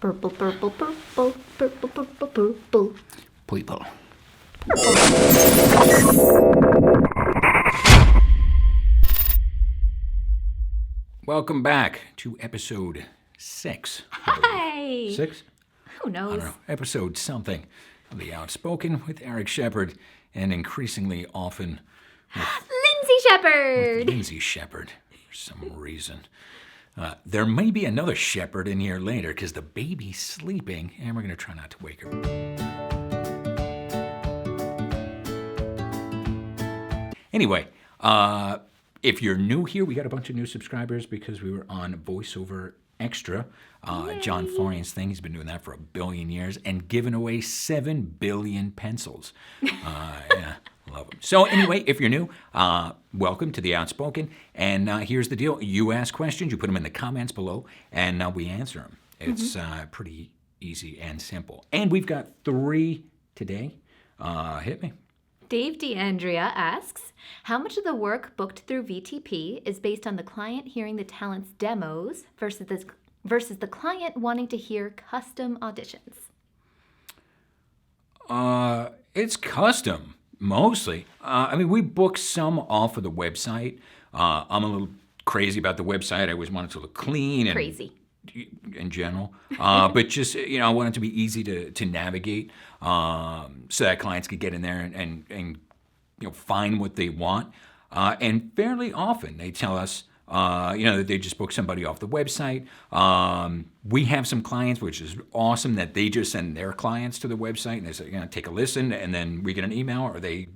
Purple, purple, purple, purple, purple, purple. People. Welcome back to episode 6. Hi! 6? Who I knows? don't know. Episode something of The Outspoken with Eric Shepard, and increasingly often Lindsay Shepherd! Lindsay Shepard for some reason. There may be another Shepard in here later because the baby's sleeping, and we're going to try not to wake her. Anyway, if you're new here, we got a bunch of new subscribers because we were on Voiceover Extra, John Florian's thing. He's been doing that for 1 billion years and given away 7 billion pencils. Yeah, love them. So anyway, if you're new, welcome to The Outspoken. And here's the deal. You ask questions, you put them in the comments below, and we answer them. It's pretty easy and simple. And we've got 3 today. Hit me. Dave DeAndrea asks, how much of the work booked through VTP is based on the client hearing the talent's demos versus the client wanting to hear custom auditions? It's custom, mostly. I mean, we book some off of the website. I'm a little crazy about the website. I always want it to look clean and Crazy. in general, but just I want it to be easy to navigate, so that clients could get in there and find what they want. And fairly often they tell us that they just book somebody off the website. We have some clients, which is awesome, that they just send their clients to the website and they say, take a listen, and then we get an email, or they,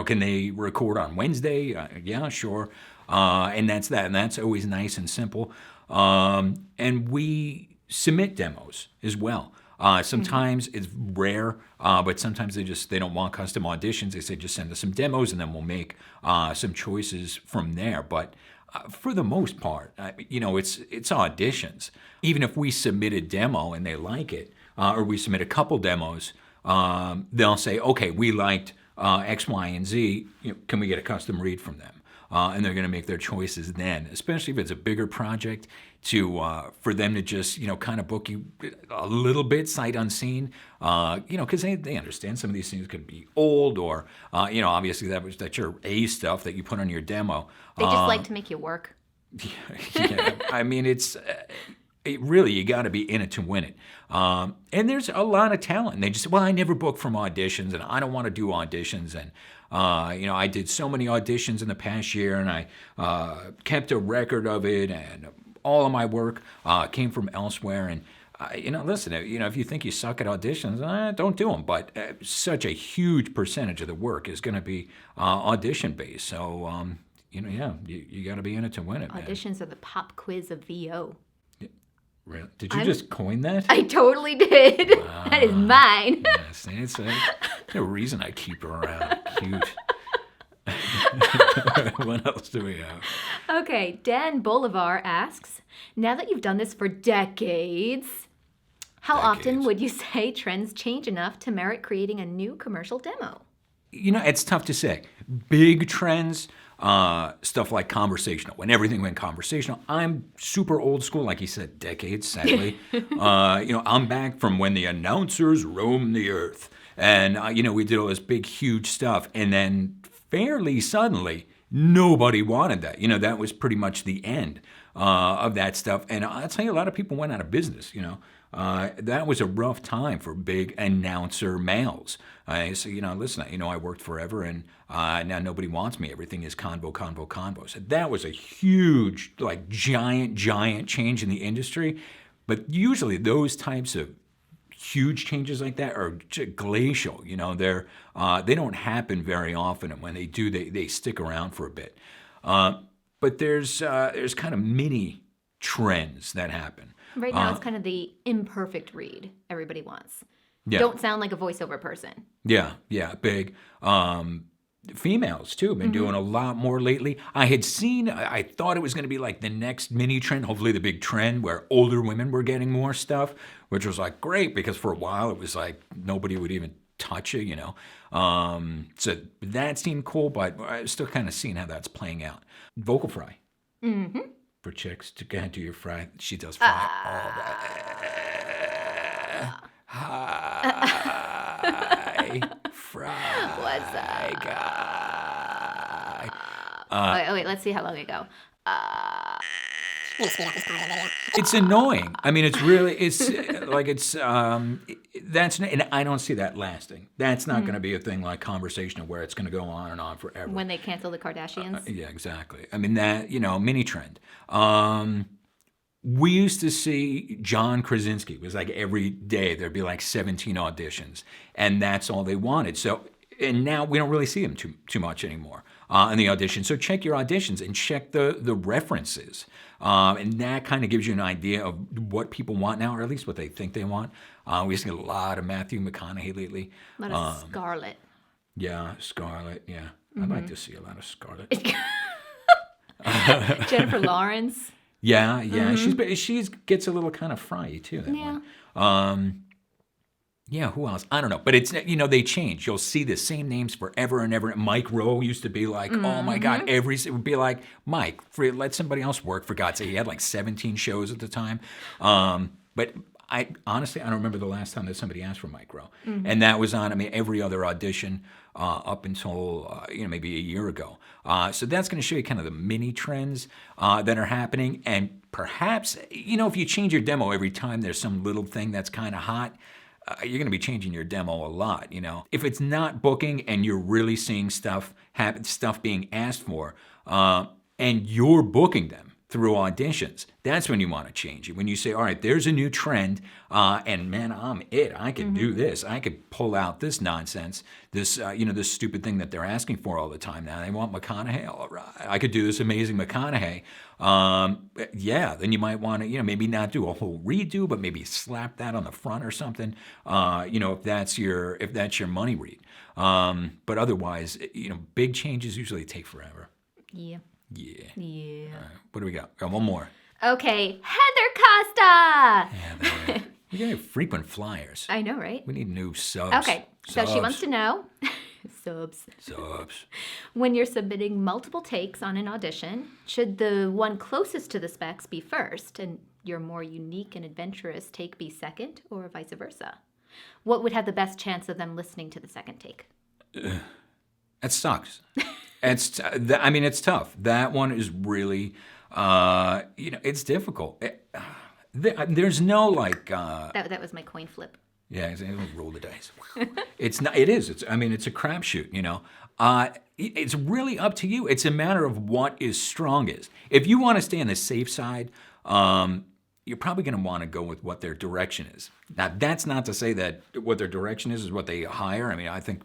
can they record on Wednesday? Yeah, sure. And that's that, and that's always nice and simple. And we submit demos as well. Sometimes it's rare, but sometimes they don't want custom auditions. They say just send us some demos, and then we'll make some choices from there. But for the most part, it's auditions. Even if we submit a demo and they like it, or we submit a couple demos, they'll say, okay, we liked X, Y, and Z. Can we get a custom read from them? And they're going to make their choices then, especially if it's a bigger project, for them to just kind of book you a little bit sight unseen, because they understand some of these things could be old, or obviously that's your A stuff that you put on your demo. They just like to make you work. Yeah, I mean really, you got to be in it to win it. And there's a lot of talent. And they just say, well, I never book from auditions, and I don't want to do auditions. And, I did so many auditions in the past year, and I kept a record of it, and all of my work came from elsewhere. And, listen, if you think you suck at auditions, don't do them. But such a huge percentage of the work is going to be audition-based. So, you got to be in it to win it, Auditions are the pop quiz of VO. Really? Did you just coin that? I totally did. Wow. That is mine. Yes, it's the reason I keep her around. Cute. What else do we have? Okay, Dan Bolivar asks, now that you've done this for decades, how often would you say trends change enough to merit creating a new commercial demo? It's tough to say. Big trends, stuff like conversational. When everything went conversational, I'm super old school, like he said, decades, sadly. I'm back from when the announcers roamed the earth. And, we did all this big, huge stuff. And then fairly suddenly, nobody wanted that. That was pretty much the end of that stuff. And I'll tell you, a lot of people went out of business, that was a rough time for big announcer males. So, listen, I worked forever, and now nobody wants me. Everything is convo. So that was a huge, giant change in the industry. But usually those types of huge changes like that are glacial. They don't happen very often, and when they do, they stick around for a bit. But there's kind of mini trends that happen. Right now, it's kind of the imperfect read everybody wants. Yeah. Don't sound like a voiceover person. Yeah, big. Females, too, have been doing a lot more lately. I thought it was going to be like the next mini trend, hopefully the big trend, where older women were getting more stuff, which was great, because for a while it was nobody would even touch it, So that seemed cool, but I'm still kind of seeing how that's playing out. Vocal fry. For chicks to go and do your fry. She does fry all that. let's see how long ago. I'm gonna speed up this part of the video. It's annoying. I mean, it's really, that's, and I don't see that lasting. That's not going to be a thing like Conversation where it's going to go on and on forever. When they cancel the Kardashians. Yeah, exactly. I mean, that, mini trend. We used to see John Krasinski. It was like every day there'd be like 17 auditions, and that's all they wanted. So, and now we don't really see him too much anymore in the audition. So check your auditions and check the references. And that kind of gives you an idea of what people want now, or at least what they think they want. We see a lot of Matthew McConaughey lately. A lot of Scarlett. Yeah, Scarlett. Yeah, I'd like to see a lot of Scarlett. Jennifer Lawrence. Yeah. She gets a little kind of fry too. That one. Yeah, who else? I don't know. But it's, they change. You'll see the same names forever and ever. Mike Rowe used to be like, oh my God, it would be like, Mike, let somebody else work, for God's sake. He had like 17 shows at the time. But I honestly don't remember the last time that somebody asked for Mike Rowe. And that was on, every other audition up until, maybe a year ago. So that's going to show you kind of the mini trends that are happening. And perhaps, if you change your demo every time there's some little thing that's kind of hot, you're going to be changing your demo a lot, If it's not booking and you're really seeing stuff being asked for, and you're booking them through auditions, that's when you want to change it. When you say, all right, there's a new trend, and man, I can do this. I could pull out this nonsense, this stupid thing that they're asking for all the time now. They want McConaughey. All right, I could do this amazing McConaughey. Then you might want to, maybe not do a whole redo, but maybe slap that on the front or something. If that's your money read. But otherwise, big changes usually take forever. Yeah. Yeah. Yeah. All right, what do we got? Got one more. Okay, Heather Costa. Yeah, we get frequent flyers. I know, right? We need new subs. Okay, so she wants to know, subs. When you're submitting multiple takes on an audition, should the one closest to the specs be first and your more unique and adventurous take be second, or vice versa? What would have the best chance of them listening to the second take? That sucks. It's tough. That one is really, it's difficult. There's no like. That was my coin flip. Yeah, roll the dice. It's not. It is. It's a crapshoot. It's really up to you. It's a matter of what is strongest. If you want to stay on the safe side, you're probably going to want to go with what their direction is. Now, that's not to say that what their direction is what they hire. I think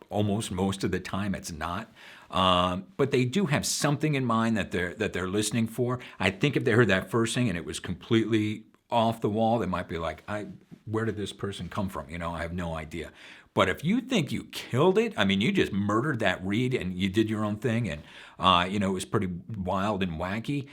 almost most of the time it's not. But they do have something in mind that they're listening for. I think if they heard that first thing and it was completely off the wall, they might be like, where did this person come from? I have no idea. But if you think you killed it, you just murdered that read and you did your own thing and, it was pretty wild and wacky.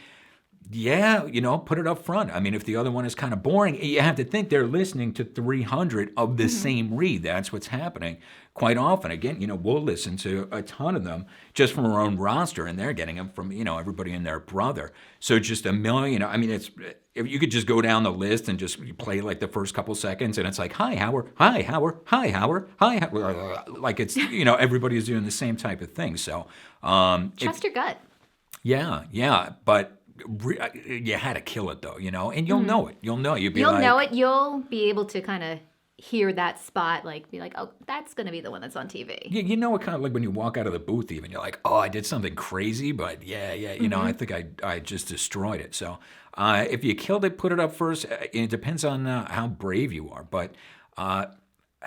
Yeah, put it up front. If the other one is kind of boring, you have to think they're listening to 300 of the same read. That's what's happening quite often. Again, we'll listen to a ton of them just from our own roster, and they're getting them from, everybody and their brother. So just a million, it's, if you could just go down the list and just play like the first couple seconds, and it's like, hi, Howard, hi, Howard, hi, Howard, hi, Howard. Like it's, everybody's doing the same type of thing. So Trust your gut. Yeah, but you had to kill it though, and you'll know it. You'll know. You'll know it. You'll be able to kind of hear that spot, be like, oh, that's going to be the one that's on TV. Yeah, it kind of like when you walk out of the booth even, you're like, oh, I did something crazy, but yeah, I think I just destroyed it. So if you killed it, put it up first. It depends on how brave you are, but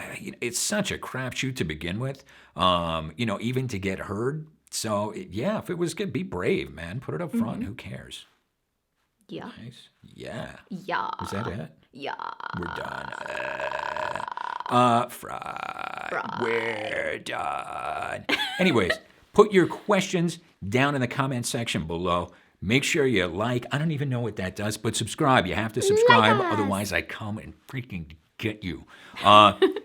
it's such a crapshoot to begin with, even to get heard. So, if it was good, be brave, man. Put it up front. Who cares? Yeah. Nice. Yeah. Yeah. Is that it? Yeah. We're done. Fry. We're done. Anyways, put your questions down in the comment section below. Make sure you like. I don't even know what that does, but subscribe. You have to subscribe. Otherwise, I come and freaking get you.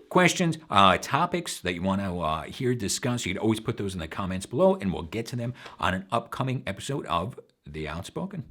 Questions, topics that you want to hear discussed, you can always put those in the comments below, and we'll get to them on an upcoming episode of The Outspoken.